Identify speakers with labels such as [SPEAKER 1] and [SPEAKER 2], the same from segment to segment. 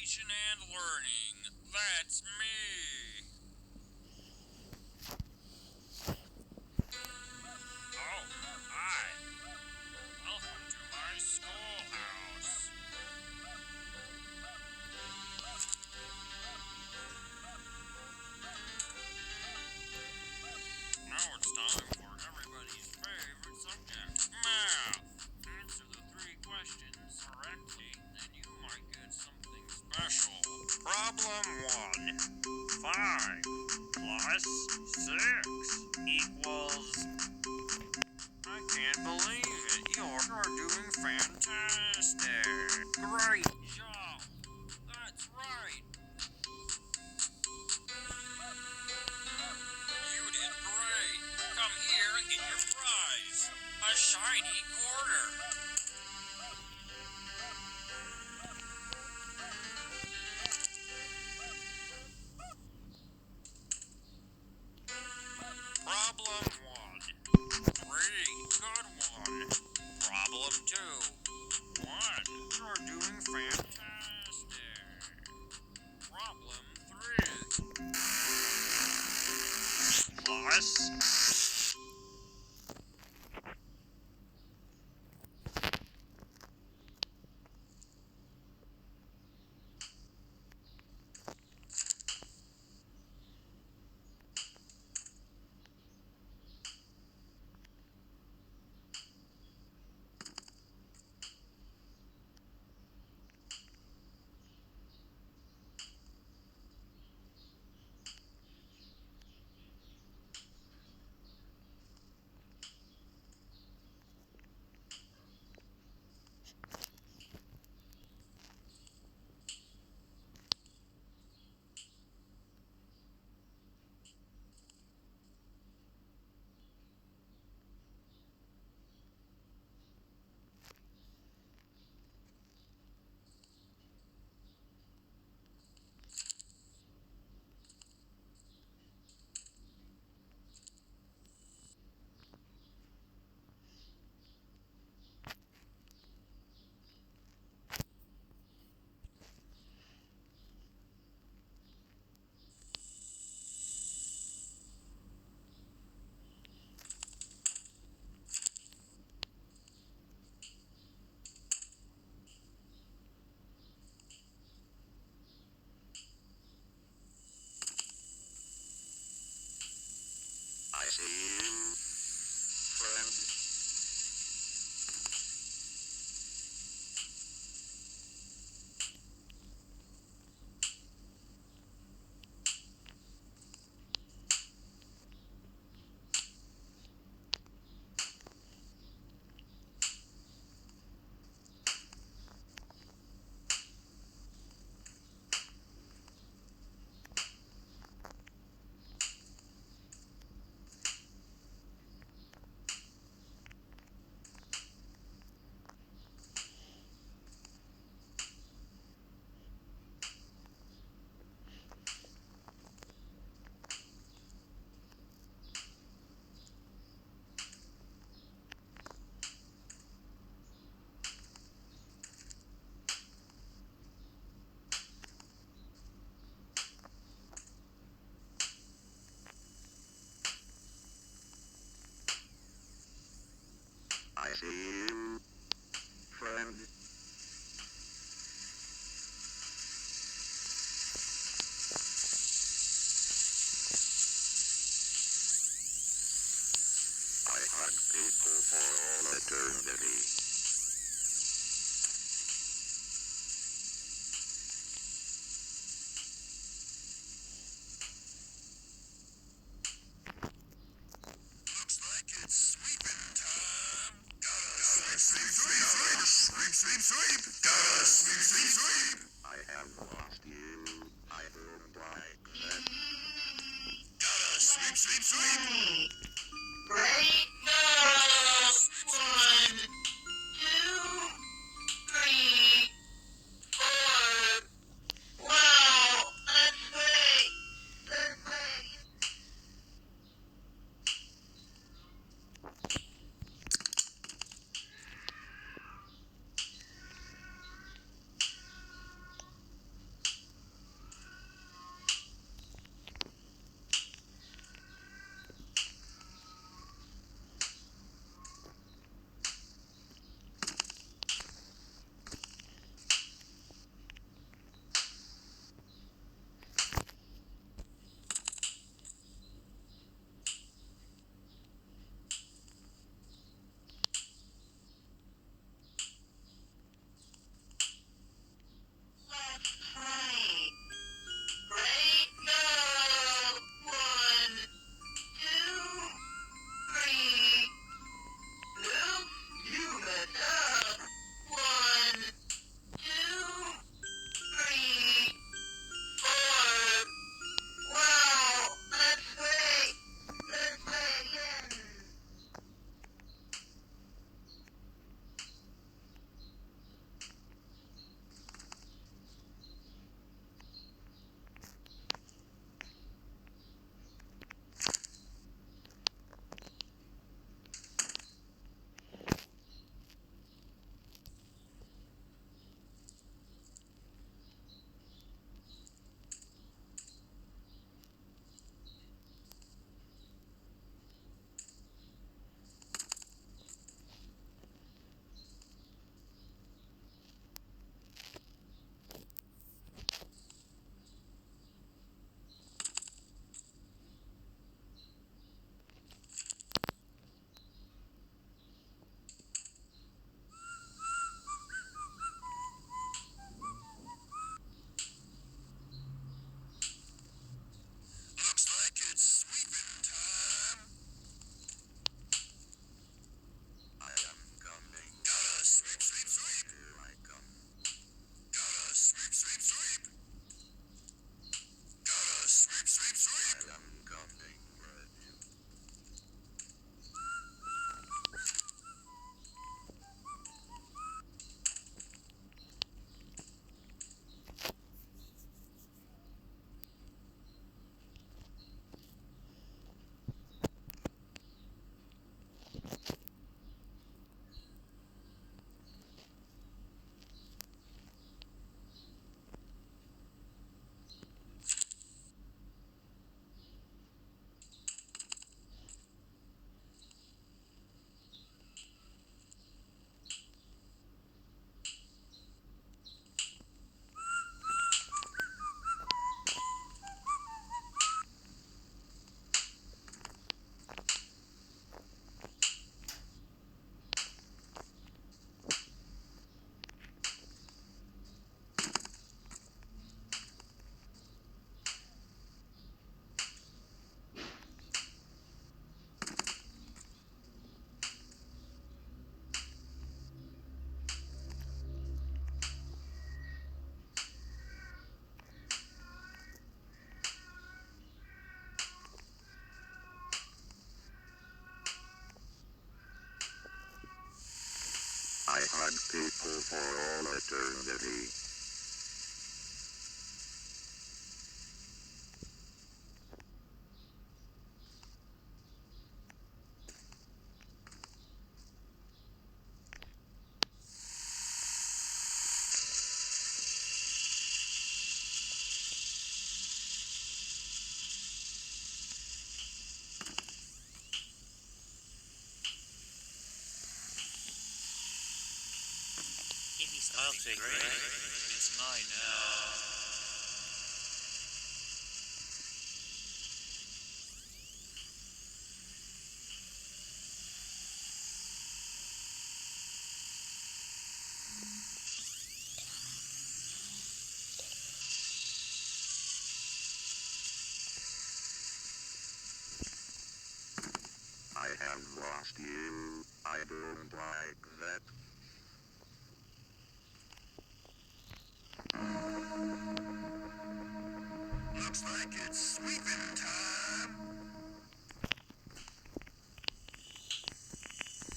[SPEAKER 1] education and learning. That's me. Oh, hi. Welcome to my schoolhouse. Now it's time for everybody's favorite subject, math. Answer the 3 questions correctly, and you might get something special. Problem 1. 5 plus 6 equals... I can't believe it. You're doing fantastic. Great job. That's right. You did great. Come here and get your prize. A shiny quarter. Problem 1. 3. Good one. Problem 2. 1. You're doing fantastic. Problem 3. Plus... I see you, friend. I see you, friend. I hug people for all eternity. Looks like it's sweeping time. Gotta sweep, sweep, sweep, sweep, sweep, sweep, sweep. Gotta sweep, sweep, sweep. I have lost you. I don't like that. Gotta sweep, sweep, sweep. Break the 1, 2, 3, 4. Wow, that's great. That's great.
[SPEAKER 2] I hug people for all eternity.
[SPEAKER 3] Give me something. I'll take it. It's mine now.
[SPEAKER 2] I have lost you. I don't like that. Looks like it's sweeping time.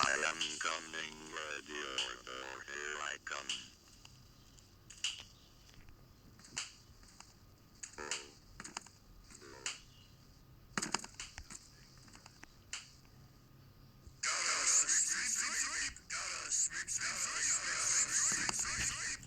[SPEAKER 2] I am coming, ready or door, here I come. Gotta sweep, sweep, sweep. Gotta sweep, sweep, sweep, sweep, sweep, sweep.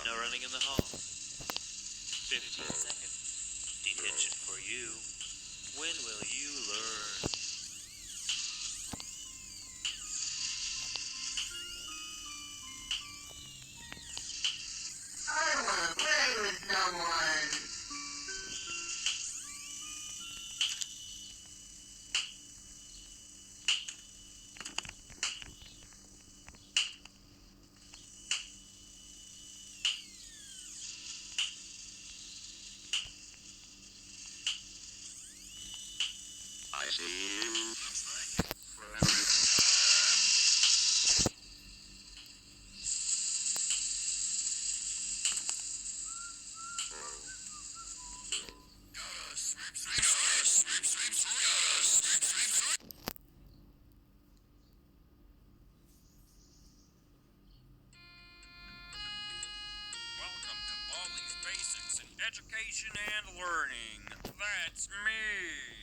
[SPEAKER 3] No running in the hall. 15 seconds. Detention for you. When will you learn?
[SPEAKER 4] I wanna play with someone.
[SPEAKER 2] I see you.
[SPEAKER 1] Welcome to Baldi's Basics in Education and Learning. That's me.